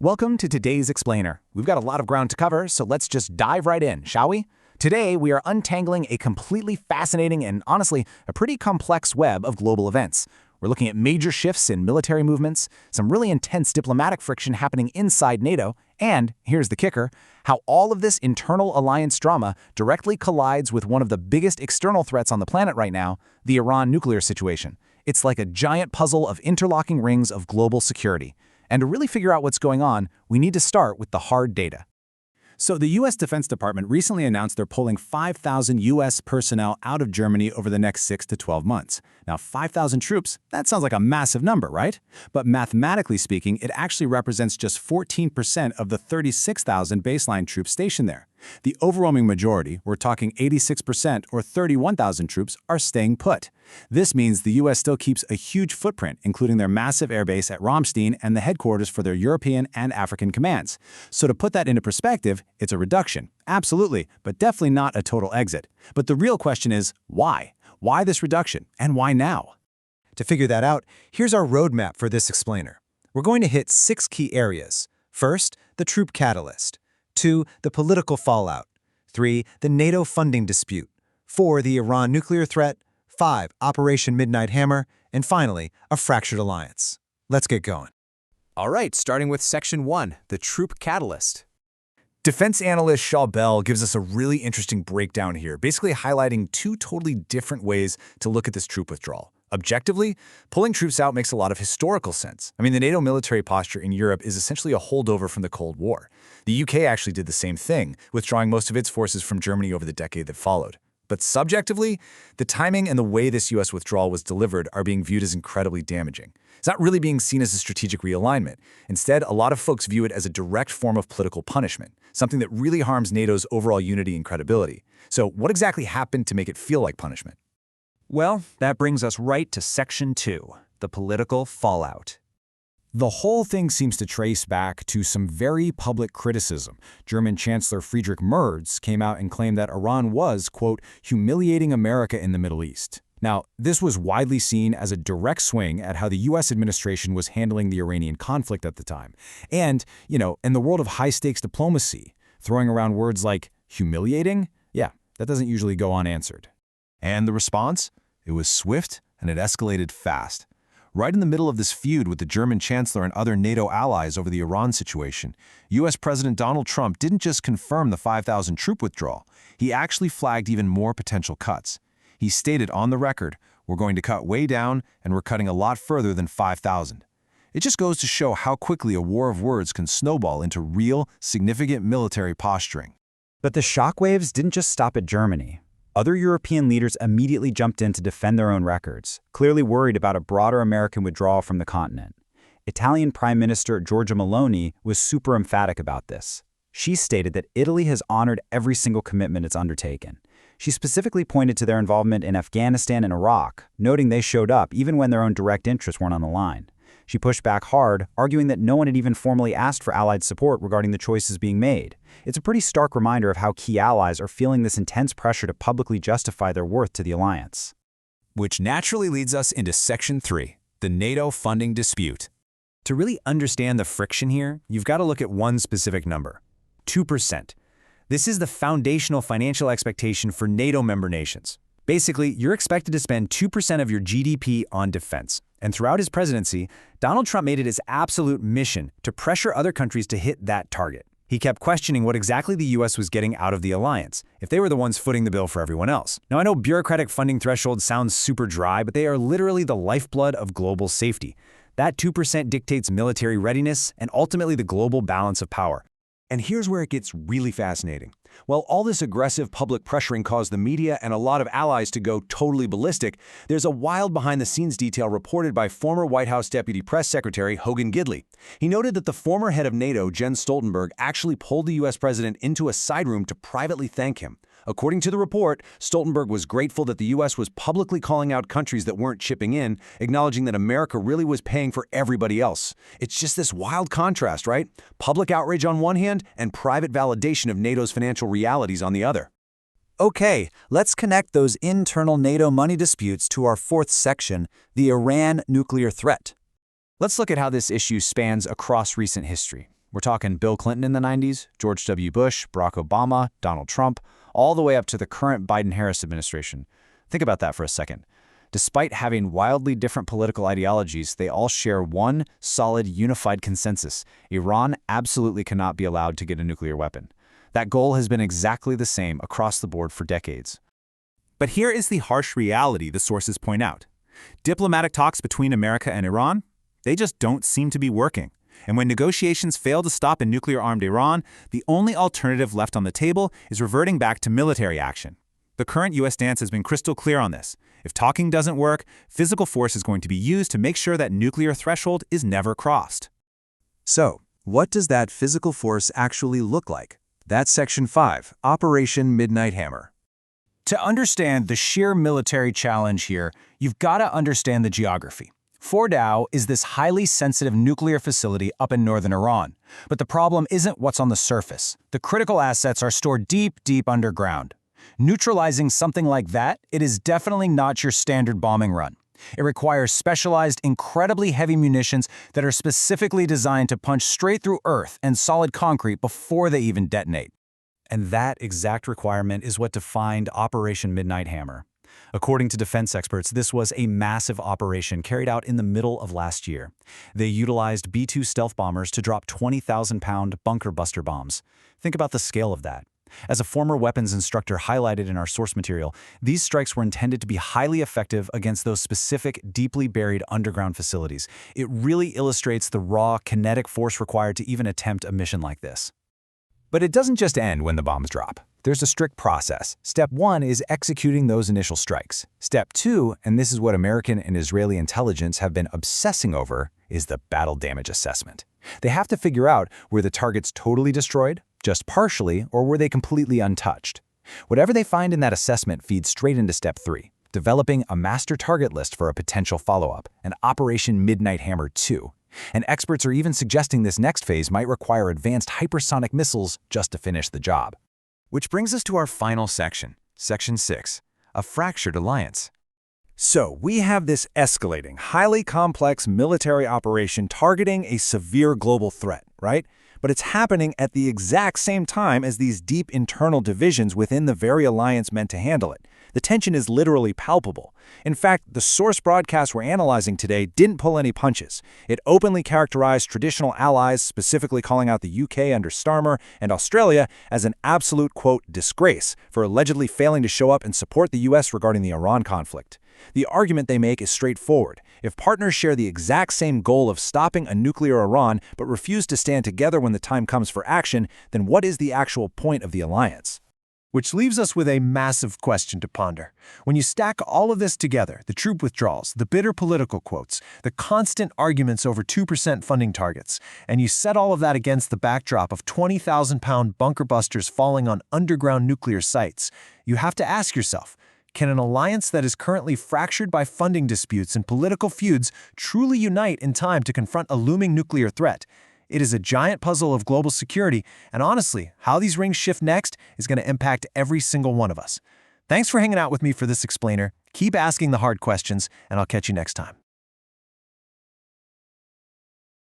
Welcome to today's Explainer. We've got a lot of ground to cover, so let's just dive right in, shall we? Today, we are untangling a completely fascinating and honestly, a pretty complex web of global events. We're looking at major shifts in military movements, some really intense diplomatic friction happening inside NATO, and, here's the kicker, how all of this internal alliance drama directly collides with one of the biggest external threats on the planet right now, the Iran nuclear situation. It's like a giant puzzle of interlocking rings of global security. And to really figure out what's going on, we need to start with the hard data. So the U.S. Defense Department recently announced they're pulling 5,000 U.S. personnel out of Germany over the next 6 to 12 months. Now, 5,000 troops, that sounds like a massive number, right? But mathematically speaking, it actually represents just 14% of the 36,000 baseline troops stationed there. The overwhelming majority, we're talking 86% or 31,000 troops, are staying put. This means the U.S. still keeps a huge footprint, including their massive airbase at Ramstein and the headquarters for their European and African commands. So to put that into perspective, it's a reduction. Absolutely, but definitely not a total exit. But the real question is, why? Why this reduction, and why now? To figure that out, here's our roadmap for this explainer. We're going to hit 6 key areas. First, the troop catalyst. 2, the political fallout. 3, the NATO funding dispute. 4, the Iran nuclear threat. 5, Operation Midnight Hammer. And finally, a fractured alliance. Let's get going. All right, starting with Section 1, the troop catalyst. Defense analyst Shaw Bell gives us a really interesting breakdown here, basically highlighting 2 totally different ways to look at this troop withdrawal. Objectively, pulling troops out makes a lot of historical sense. I mean, the NATO military posture in Europe is essentially a holdover from the Cold War. The UK actually did the same thing, withdrawing most of its forces from Germany over the decade that followed. But subjectively, the timing and the way this US withdrawal was delivered are being viewed as incredibly damaging. It's not really being seen as a strategic realignment. Instead, a lot of folks view it as a direct form of political punishment, something that really harms NATO's overall unity and credibility. So what exactly happened to make it feel like punishment? Well, that brings us right to Section 2, the political fallout. The whole thing seems to trace back to some very public criticism. German Chancellor Friedrich Merz came out and claimed that Iran was, quote, humiliating America in the Middle East. Now, this was widely seen as a direct swing at how the U.S. administration was handling the Iranian conflict at the time. And, in the world of high-stakes diplomacy, throwing around words like humiliating, yeah, that doesn't usually go unanswered. And the response? It was swift and it escalated fast. Right in the middle of this feud with the German Chancellor and other NATO allies over the Iran situation, U.S. President Donald Trump didn't just confirm the 5,000 troop withdrawal, he actually flagged even more potential cuts. He stated on the record, we're going to cut way down and we're cutting a lot further than 5,000. It just goes to show how quickly a war of words can snowball into real, significant military posturing. But the shockwaves didn't just stop at Germany. Other European leaders immediately jumped in to defend their own records, clearly worried about a broader American withdrawal from the continent. Italian Prime Minister Giorgia Meloni was super emphatic about this. She stated that Italy has honored every single commitment it's undertaken. She specifically pointed to their involvement in Afghanistan and Iraq, noting they showed up even when their own direct interests weren't on the line. She pushed back hard, arguing that no one had even formally asked for Allied support regarding the choices being made. It's a pretty stark reminder of how key allies are feeling this intense pressure to publicly justify their worth to the alliance. Which naturally leads us into Section 3, the NATO funding dispute. To really understand the friction here, you've got to look at one specific number: 2%. This is the foundational financial expectation for NATO member nations. Basically, you're expected to spend 2% of your GDP on defense. And throughout his presidency, Donald Trump made it his absolute mission to pressure other countries to hit that target. He kept questioning what exactly the U.S. was getting out of the alliance, if they were the ones footing the bill for everyone else. Now, I know bureaucratic funding thresholds sound super dry, but they are literally the lifeblood of global safety. That 2% dictates military readiness and ultimately the global balance of power. And here's where it gets really fascinating. While all this aggressive public pressuring caused the media and a lot of allies to go totally ballistic, there's a wild behind-the-scenes detail reported by former White House Deputy Press Secretary Hogan Gidley. He noted that the former head of NATO, Jens Stoltenberg, actually pulled the U.S. president into a side room to privately thank him. According to the report, Stoltenberg was grateful that the U.S. was publicly calling out countries that weren't chipping in, acknowledging that America really was paying for everybody else. It's just this wild contrast, right? Public outrage on one hand and private validation of NATO's financial realities on the other. Okay, let's connect those internal NATO money disputes to our 4th section, the Iran nuclear threat. Let's look at how this issue spans across recent history. We're talking Bill Clinton in the 90s, George W. Bush, Barack Obama, Donald Trump, all the way up to the current Biden-Harris administration. Think about that for a second. Despite having wildly different political ideologies, they all share one solid, unified consensus. Iran absolutely cannot be allowed to get a nuclear weapon. That goal has been exactly the same across the board for decades. But here is the harsh reality the sources point out. Diplomatic talks between America and Iran, they just don't seem to be working. And when negotiations fail to stop a nuclear-armed Iran, the only alternative left on the table is reverting back to military action. The current U.S. stance has been crystal clear on this. If talking doesn't work, physical force is going to be used to make sure that nuclear threshold is never crossed. So, what does that physical force actually look like? That's Section 5, Operation Midnight Hammer. To understand the sheer military challenge here, you've got to understand the geography. Fordow is this highly sensitive nuclear facility up in northern Iran. But the problem isn't what's on the surface. The critical assets are stored deep, deep underground. Neutralizing something like that, it is definitely not your standard bombing run. It requires specialized, incredibly heavy munitions that are specifically designed to punch straight through earth and solid concrete before they even detonate. And that exact requirement is what defined Operation Midnight Hammer. According to defense experts, this was a massive operation carried out in the middle of last year. They utilized B-2 stealth bombers to drop 20,000-pound bunker buster bombs. Think about the scale of that. As a former weapons instructor highlighted in our source material, these strikes were intended to be highly effective against those specific, deeply buried underground facilities. It really illustrates the raw, kinetic force required to even attempt a mission like this. But it doesn't just end when the bombs drop. There's a strict process. Step 1 is executing those initial strikes. Step 2, and this is what American and Israeli intelligence have been obsessing over, is the battle damage assessment. They have to figure out were the targets totally destroyed, just partially, or were they completely untouched. Whatever they find in that assessment feeds straight into Step 3, developing a master target list for a potential follow-up, an Operation Midnight Hammer 2. And experts are even suggesting this next phase might require advanced hypersonic missiles just to finish the job. Which brings us to our final section, Section 6, a fractured alliance. So, we have this escalating, highly complex military operation targeting a severe global threat, right? But it's happening at the exact same time as these deep internal divisions within the very alliance meant to handle it. The tension is literally palpable. In fact, the source broadcast we're analyzing today didn't pull any punches. It openly characterized traditional allies, specifically calling out the UK under Starmer and Australia as an absolute, quote, disgrace for allegedly failing to show up and support the US regarding the Iran conflict. The argument they make is straightforward. If partners share the exact same goal of stopping a nuclear Iran but refuse to stand together when the time comes for action, then what is the actual point of the alliance? Which leaves us with a massive question to ponder. When you stack all of this together, the troop withdrawals, the bitter political quotes, the constant arguments over 2% funding targets, and you set all of that against the backdrop of 20,000-pound bunker busters falling on underground nuclear sites, you have to ask yourself, can an alliance that is currently fractured by funding disputes and political feuds truly unite in time to confront a looming nuclear threat? It is a giant puzzle of global security, and honestly, how these rings shift next is going to impact every single one of us. Thanks for hanging out with me for this explainer. Keep asking the hard questions, and I'll catch you next time.